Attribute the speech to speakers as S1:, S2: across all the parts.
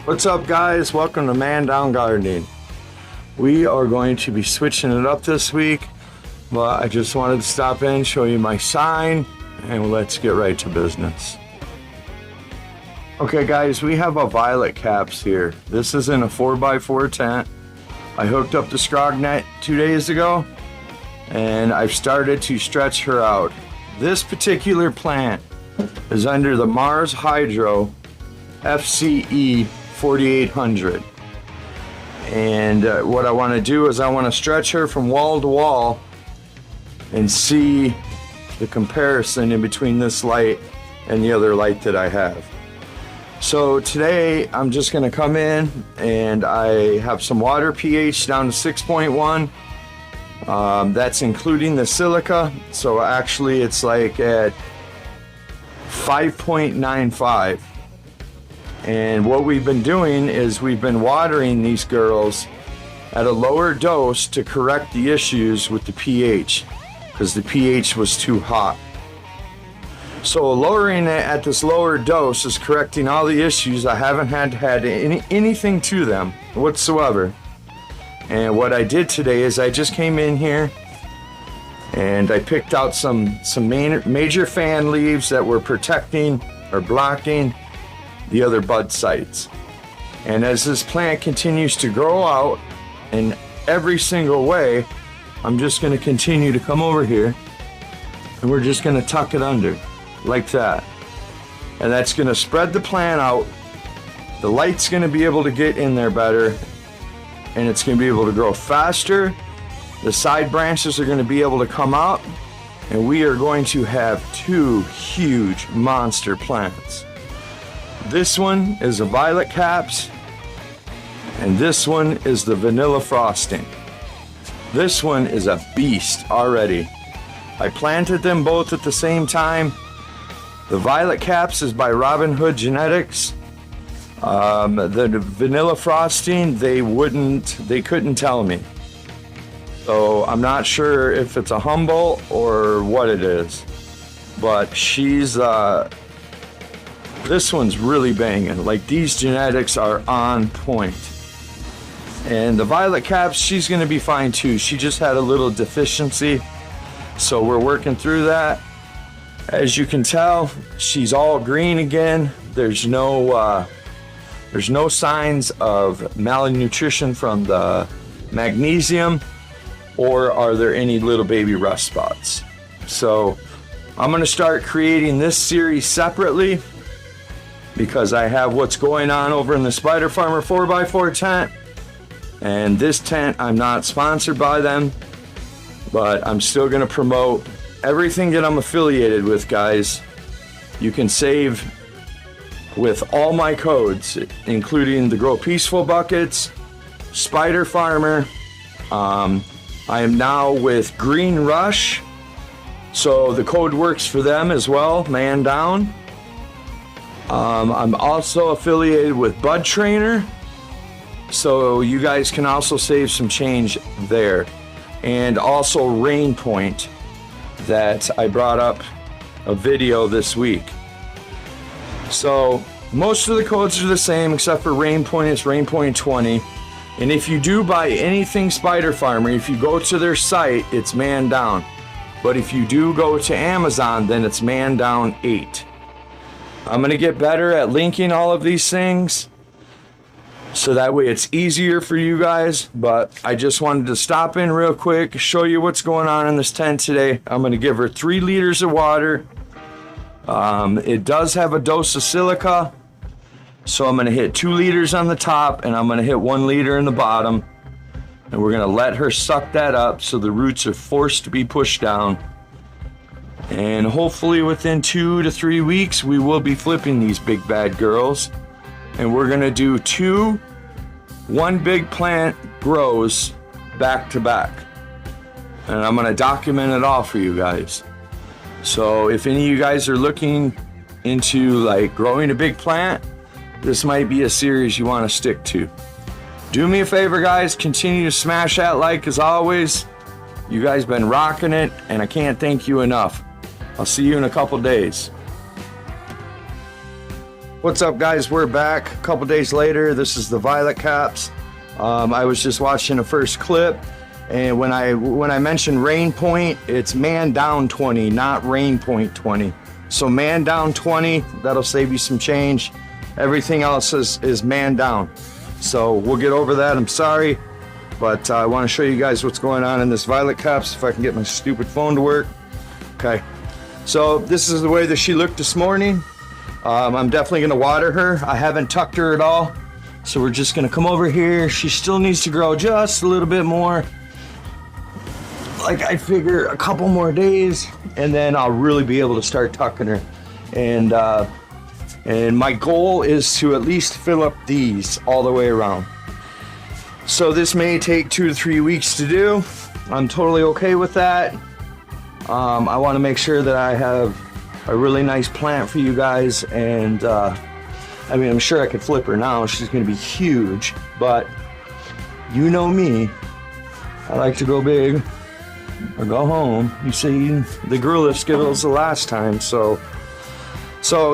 S1: What's up, guys? Welcome to Man Down Gardening. We are going to be switching it up this week, but I just wanted to stop in, show you my sign, and let's get right to business. Okay, guys, we have a violet caps here. This is in a 4x4 tent. I hooked up the scrog net 2 days ago, and I've started to stretch her out. This particular plant is under the Mars Hydro FCE 4800, and what I want to do is I want to stretch her from wall to wall and see the comparison in between this light and the other light that I have. So today I'm just going to come in and I have some water pH down to 6.1. That's including the silica, so actually it's like at 5.95. And what we've been doing is we've been watering these girls at a lower dose to correct the issues with the pH, because the pH was too hot. So lowering it at this lower dose is correcting all the issues. I haven't had anything to them whatsoever. And what I did today is I just came in here and I picked out some major fan leaves that were protecting or blocking the other bud sites. And as this plant continues to grow out in every single way, I'm just going to continue to come over here and we're just going to tuck it under like that. And that's going to spread the plant out. The light's going to be able to get in there better, and it's going to be able to grow faster. The side branches are going to be able to come out, and we are going to have two huge monster plants. This one is a violet caps, and this one is the vanilla frosting. This one is a beast already. I planted them both at the same time. The violet caps is by Robin Hood Genetics. The vanilla frosting, they couldn't tell me. So I'm not sure if it's a Humboldt or what it is, but she's this one's really banging. Like, these genetics are on point. And the violet caps, she's going to be fine too. She just had a little deficiency, so we're working through that. As you can tell, she's all green again. There's no signs of malnutrition from the magnesium, or are there any little baby rust spots. So I'm going to start creating this series separately, because I have what's going on over in the Spider Farmer 4x4 tent. And this tent, I'm not sponsored by them, but I'm still going to promote everything that I'm affiliated with, guys. You can save with all my codes, including the Grow Peaceful buckets, Spider Farmer. I am now with Green Rush, so the code works for them as well, Man Down. I'm also affiliated with Bud Trainer, so you guys can also save some change there. And also Rain Point, that I brought up a video this week. So most of the codes are the same except for Rain Point. It's Rain Point 20. And if you do buy anything Spider Farmer, if you go to their site, it's Man Down. But if you do go to Amazon, then it's Man Down 8. I'm going to get better at linking all of these things, so that way it's easier for you guys. But I just wanted to stop in real quick, show you what's going on in this tent today. I'm going to give her 3 liters of water. It does have a dose of silica, so I'm going to hit 2 liters on the top, and I'm going to hit 1 liter in the bottom. And we're going to let her suck that up so the roots are forced to be pushed down. And hopefully within 2 to 3 weeks, we will be flipping these big bad girls. And we're going to do 2 one big plant grows back to back. And I'm going to document it all for you guys. So if any of you guys are looking into like growing a big plant, this might be a series you want to stick to. Do me a favor, guys, continue to smash that like as always. You guys been rocking it, and I can't thank you enough. I'll see you in a couple days. What's up, guys? We're back a couple days later. This is the violet caps. I was just watching the first clip, and when I mentioned rain point, it's man down 20, not rain point 20. So man down 20, that'll save you some change. Everything else is man down. So we'll get over that. I'm sorry, but I want to show you guys what's going on in this violet caps. If I can get my stupid phone to work. Okay. So this is the way that she looked this morning. I'm definitely going to water her. I haven't tucked her at all. So we're just going to come over here. She still needs to grow just a little bit more. Like I figure a couple more days, and then I'll really be able to start tucking her. And my goal is to at least fill up these all the way around. So this may take 2 to 3 weeks to do. I'm totally okay with that. I want to make sure that I have a really nice plant for you guys, and I mean, I'm sure I could flip her now. She's going to be huge, but you know me. I like to go big or go home. You see, the gorilla skittles the last time, so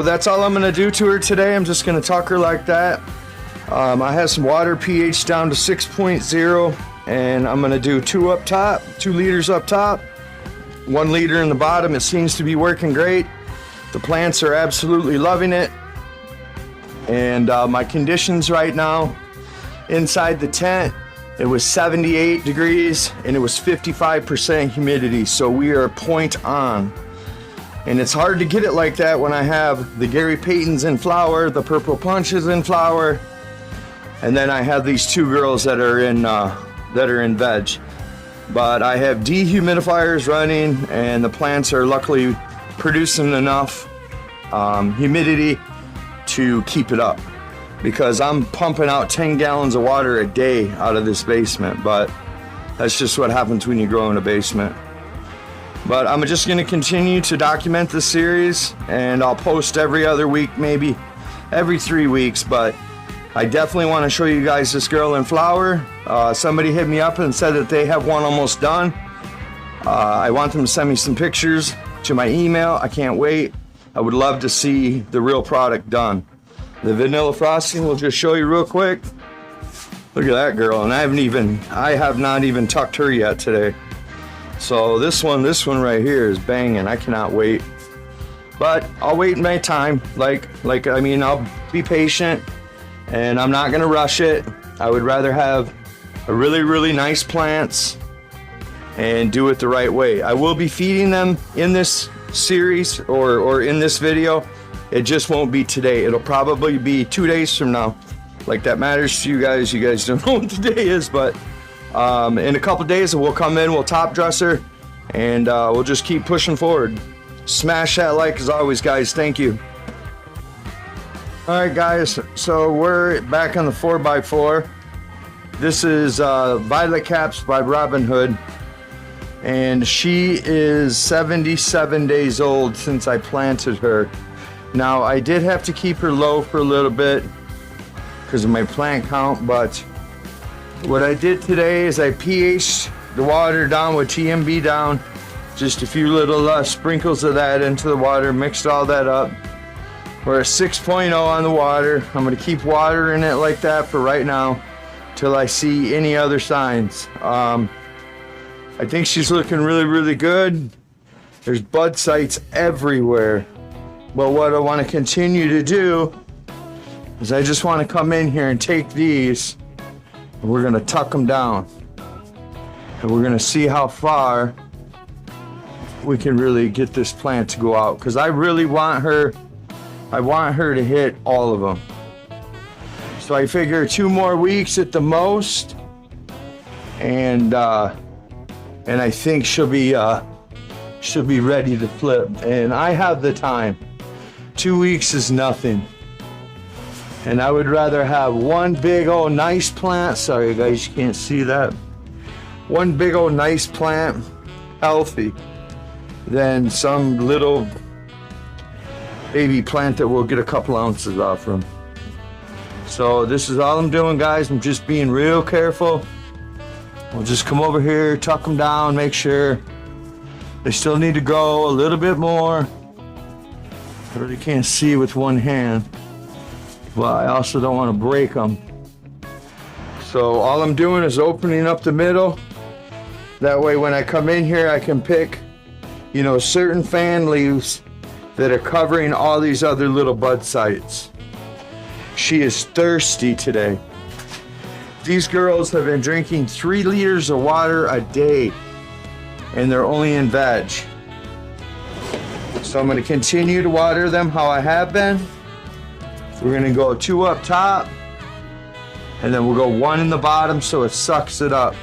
S1: that's all I'm going to do to her today. I'm just going to tuck her like that. I have some water pH down to 6.0, and I'm going to do 2 up top, 2 liters up top, 1 liter in the bottom. It seems to be working great. The plants are absolutely loving it. And my conditions right now inside the tent, it was 78 degrees and it was 55% humidity. So we are point on. And it's hard to get it like that when I have the Gary Paytons in flower, the purple punches in flower, and then I have these 2 girls that are in veg. But I have dehumidifiers running, and the plants are luckily producing enough humidity to keep it up, because I'm pumping out 10 gallons of water a day out of this basement, but that's just what happens when you grow in a basement. But I'm just going to continue to document this series, and I'll post every other week, maybe every 3 weeks, but I definitely want to show you guys this girl in flower. Somebody hit me up and said that they have one almost done. I want them to send me some pictures to my email. I can't wait. I would love to see the real product done. The vanilla frosting, we'll just show you real quick. Look at that girl, and I have not even tucked her yet today. So this one right here is banging. I cannot wait. But I'll wait my time. I mean, I'll be patient, and I'm not gonna rush it. I would rather have a really, really nice plants and do it the right way. I will be feeding them in this series or in this video. It just won't be today. It'll probably be 2 days from now. Like that matters to you guys. You guys don't know what the day is, but in a couple days we'll come in, we'll top dress her, and we'll just keep pushing forward. Smash that like as always, guys. Thank you. All right, guys, so we're back on the 4x4. This is Violet Caps by Robin Hood, and she is 77 days old since I planted her. Now, I did have to keep her low for a little bit because of my plant count, but what I did today is I pH'd the water down with TMB down, just a few little sprinkles of that into the water, mixed all that up. We're at 6.0 on the water. I'm going to keep watering it like that for right now till I see any other signs. I think she's looking really, really good. There's bud sites everywhere. But what I want to continue to do is I just want to come in here and take these, and we're going to tuck them down. And we're going to see how far we can really get this plant to go out. Because I really want her, to hit all of them. So I figure 2 more weeks at the most, and I think she'll be ready to flip. And I have the time. 2 weeks is nothing. And I would rather have one big old nice plant. Sorry guys, you can't see that. One big old nice plant, healthy, than some little baby plant that we'll get a couple ounces off from. So this is all I'm doing, guys. I'm just being real careful. We'll just come over here, tuck them down, make sure they still need to grow a little bit more. I really can't see with one hand. but I also don't want to break them. So all I'm doing is opening up the middle. That way when I come in here, I can pick, you know, certain fan leaves that are covering all these other little bud sites. She is thirsty today. These girls have been drinking 3 liters of water a day, and they're only in veg. So I'm going to continue to water them how I have been. We're going to go 2 up top, and then we'll go 1 in the bottom so it sucks it up.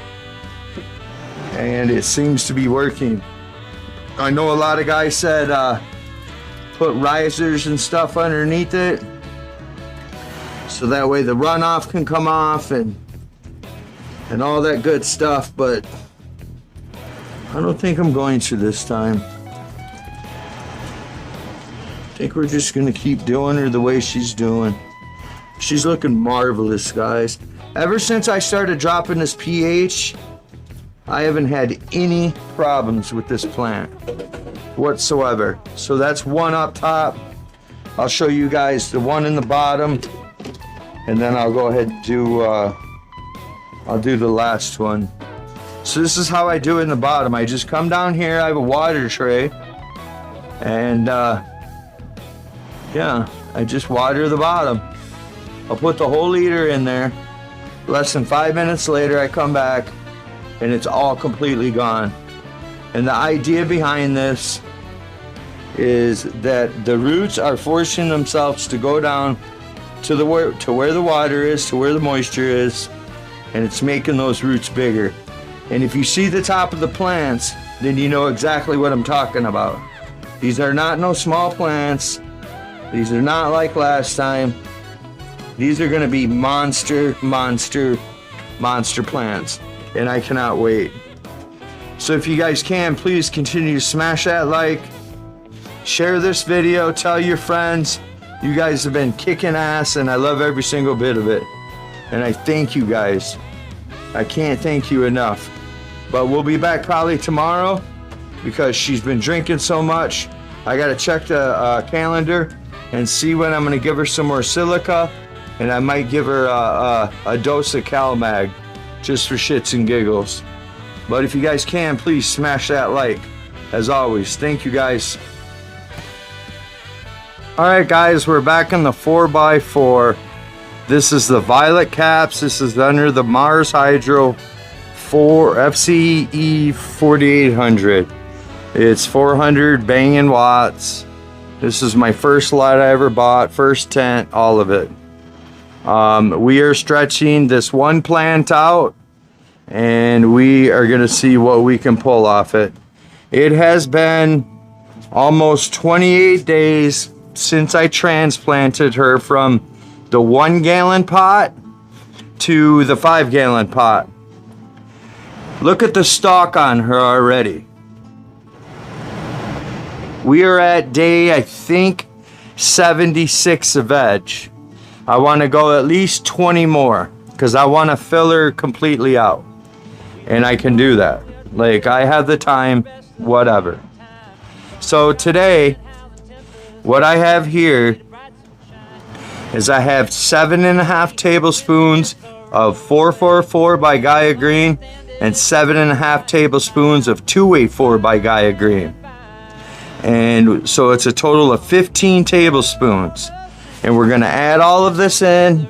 S1: And it seems to be working. I know a lot of guys said put risers and stuff underneath it, so that way the runoff can come off and all that good stuff, but I don't think I'm going to this time. I think we're just gonna keep doing her the way she's doing. She's looking marvelous, guys. Ever since I started dropping this pH, I haven't had any problems with this plant whatsoever. So that's 1 up top. I'll show you guys the 1 in the bottom, and then I'll go ahead and do I'll do the last one. So this is how I do it in the bottom. I just come down here, I have a water tray, and yeah, I just water the bottom. I'll put the whole liter in there. Less than 5 minutes later, I come back and it's all completely gone. And the idea behind this is that the roots are forcing themselves to go down to where the water is, to where the moisture is, and it's making those roots bigger. And if you see the top of the plants, then you know exactly what I'm talking about. These are not no small plants. These are not like last time. These are gonna be monster plants, and I cannot wait. So if you guys can, please continue to smash that like, share this video, tell your friends. You guys have been kicking ass, and I love every single bit of it. And I thank you guys. I can't thank you enough. But we'll be back probably tomorrow because she's been drinking so much. I gotta check the calendar and see when I'm gonna give her some more silica, and I might give her a dose of CalMag just for shits and giggles. But if you guys can, please smash that like. As always, thank you guys. Alright guys, we're back in the 4x4. This is the violet caps. This is under the Mars Hydro FCE 4800. It's 400 banging watts. This is my first light I ever bought, first tent, all of it. We are stretching this one plant out, and we are going to see what we can pull off it. It has been almost 28 days since I transplanted her from the 1 gallon pot to the 5 gallon pot. Look at the stalk on her already. We are at day, I think, 76 of veg. I want to go at least 20 more because I want to fill her completely out. And I can do that. Like, I have the time, whatever. So today, what I have here is I have 7.5 tablespoons of 444 by Gaia Green and 7.5 tablespoons of 284 by Gaia Green. And so it's a total of 15 tablespoons. And we're gonna add all of this in.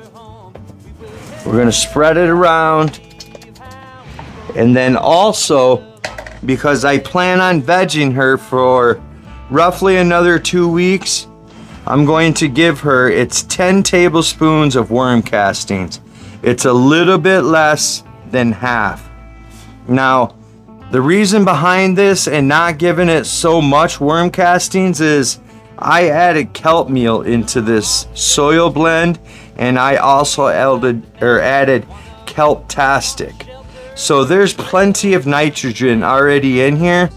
S1: We're gonna spread it around. And then also, because I plan on vegging her for roughly another 2 weeks, I'm going to give her, it's 10 tablespoons of worm castings. It's a little bit less than half. Now, the reason behind this and not giving it so much worm castings is I added kelp meal into this soil blend, and I also added kelp-tastic. So there's plenty of nitrogen already in here,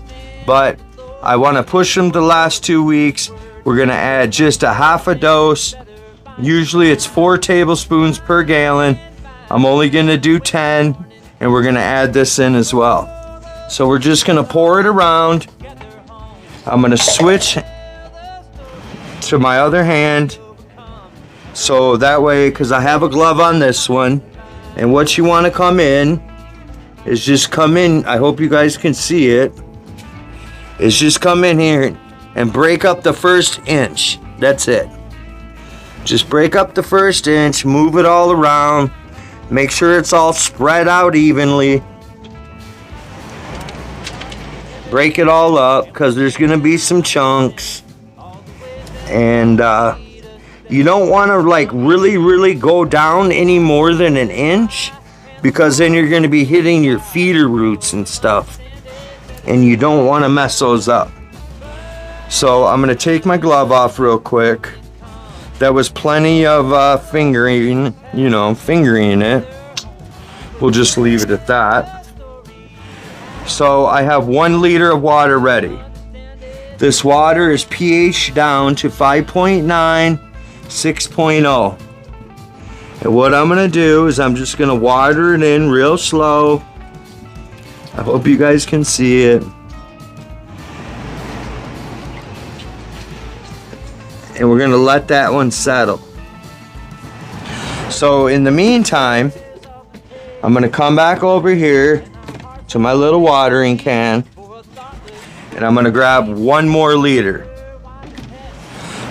S1: but I want to push them the last 2 weeks. We're going to add just a half a dose. Usually it's 4 tablespoons per gallon. I'm only going to do 10, and we're going to add this in as well. So we're just going to pour it around. I'm going to switch to my other hand So that way, because I have a glove on this one, and what you want to come in is just come in. I hope you guys can see it. Is just come in here and break up the first inch. That's it. Just break up the first inch, move it all around, make sure it's all spread out evenly. Break it all up because there's going to be some chunks. And you don't want to like really go down any more than an inch, because then you're going to be hitting your feeder roots and stuff, and you don't want to mess those up. So I'm going to take my glove off real quick. That was plenty of fingering, fingering it. We'll just leave it at that. So I have 1 liter of water ready. This water is pH down to 5.9, 6.0. And what I'm going to do is I'm just going to water it in real slow. I hope you guys can see it. And we're going to let that one settle. So in the meantime, I'm going to come back over here to my little watering can, and I'm going to grab 1 more liter.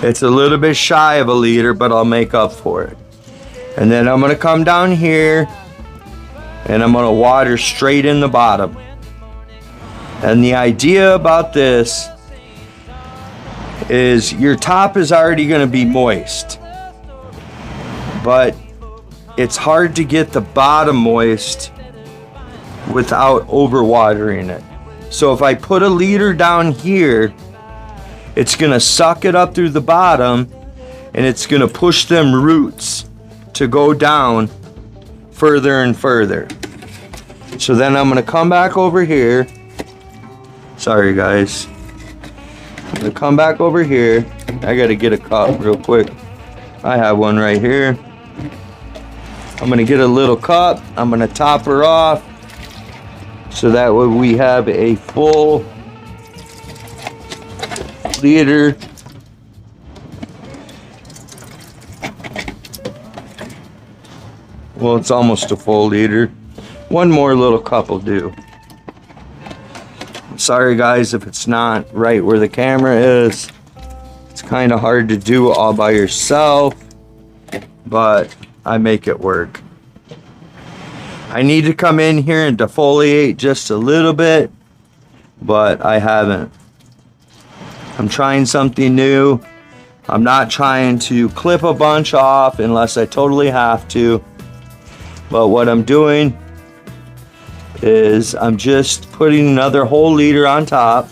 S1: It's a little bit shy of a liter, but I'll make up for it. And then I'm going to come down here and I'm going to water straight in the bottom. And the idea about this is your top is already going to be moist, but it's hard to get the bottom moist without overwatering it. So if I put a liter down here, it's going to suck it up through the bottom, and it's going to push them roots to go down further and further. So then I'm going to come back over here. Sorry guys. I'm going to come back over here. I got to get a cup real quick. I have one right here. I'm going to get a little cup. I'm going to top her off, so that way we have a full liter. Well, it's almost a full liter. 1 more little cup will do. Sorry guys if it's not right where the camera is. It's kind of hard to do all by yourself, but I make it work. I need to come in here and defoliate just a little bit, but I haven't. I'm trying something new. I'm not trying to clip a bunch off unless I totally have to. But what I'm doing is I'm just putting another whole liter on top,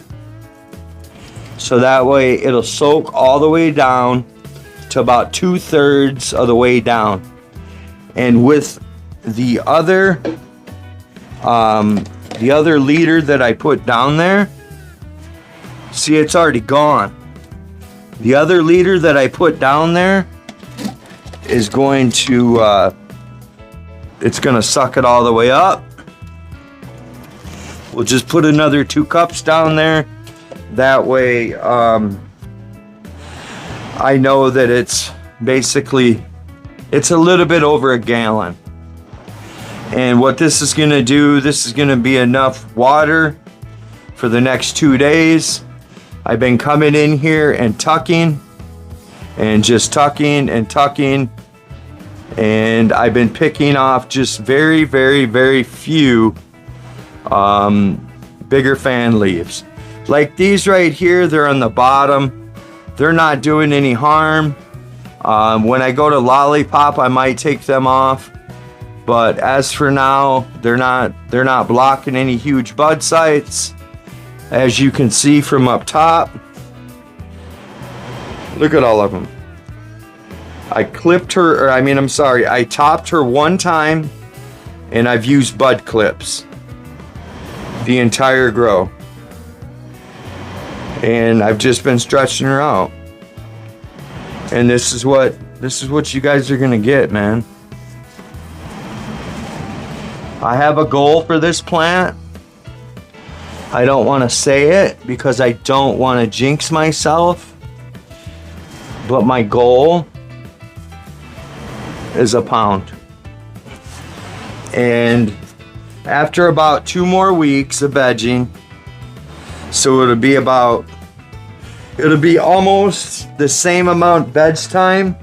S1: so that way it'll soak all the way down to about 2/3 of the way down. And with the other liter that I put down there, see, it's already gone. The other liter that I put down there is going to it's gonna suck it all the way up. We'll just put another 2 cups down there. That way I know that it's basically, it's a little bit over a gallon. And what this is going to do, this is going to be enough water for the next 2 days. I've been coming in here and tucking, and just tucking and tucking. And I've been picking off just very few bigger fan leaves. Like these right here, they're on the bottom. They're not doing any harm. When I go to lollipop, I might take them off. But as for now, they're not blocking any huge bud sites. As you can see from up top, look at all of them. I clipped her, I topped her 1 time, and I've used bud clips the entire grow. And I've just been stretching her out. And this is what you guys are gonna get, man. I have a goal for this plant. I don't want to say it because I don't want to jinx myself. But my goal is a pound. And after about 2 more weeks of vegging, so it'll be almost the same amount veg time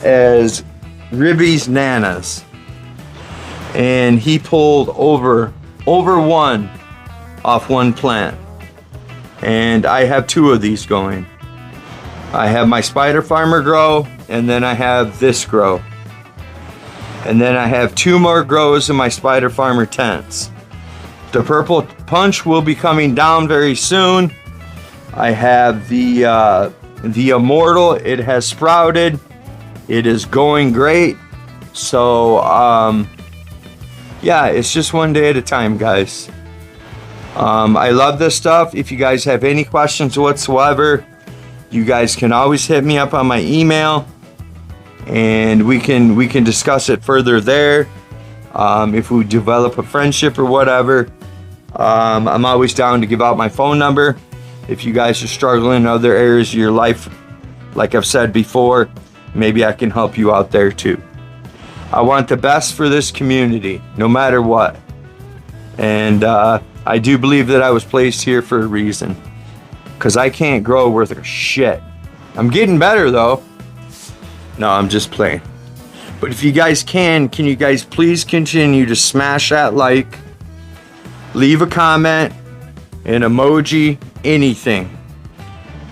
S1: as Ribby's Nanas. And he pulled over 1 off 1 plant. And I have 2 of these going. I have my Spider Farmer grow, and then I have this grow. And then I have 2 more grows in my Spider Farmer tents. The Purple Punch will be coming down very soon. I have the Immortal. It has sprouted. It is going great. So, yeah, it's just one day at a time, guys. I love this stuff. If you guys have any questions whatsoever, you guys can always hit me up on my email, and we can discuss it further there. If we develop a friendship or whatever, I'm always down to give out my phone number. If you guys are struggling in other areas of your life, like I've said before, maybe I can help you out there too. I want the best for this community, no matter what. And I do believe that I was placed here for a reason, because I can't grow worth a shit. I'm getting better though. No, I'm just playing. But if you guys can you guys please continue to smash that like, leave a comment, an emoji, anything.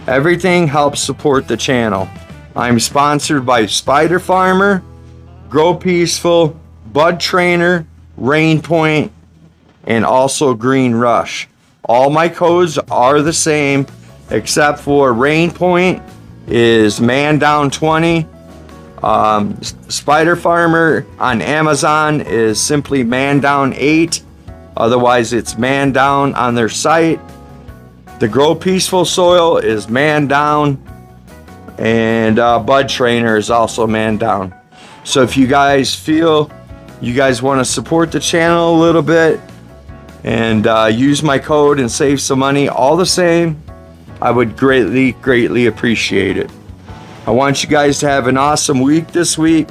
S1: Everything helps support the channel. I'm sponsored by Spider Farmer, Grow Peaceful, Bud Trainer, Rain Point, and also Green Rush. All my codes are the same, except for Rain Point is Man Down 20. Spider Farmer on Amazon is simply Man Down 8. Otherwise, it's Man Down on their site. The Grow Peaceful soil is Man Down, and Bud Trainer is also Man Down. So if you guys feel you guys want to support the channel a little bit and use my code and save some money all the same, I would greatly appreciate it. I want you guys to have an awesome week this week.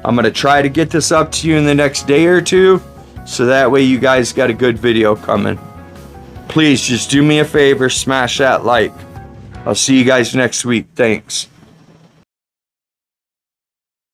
S1: I'm going to try to get this up to you in the next day or 2, so that way you guys got a good video coming. Please just do me a favor, smash that like. I'll see you guys next week. Thanks.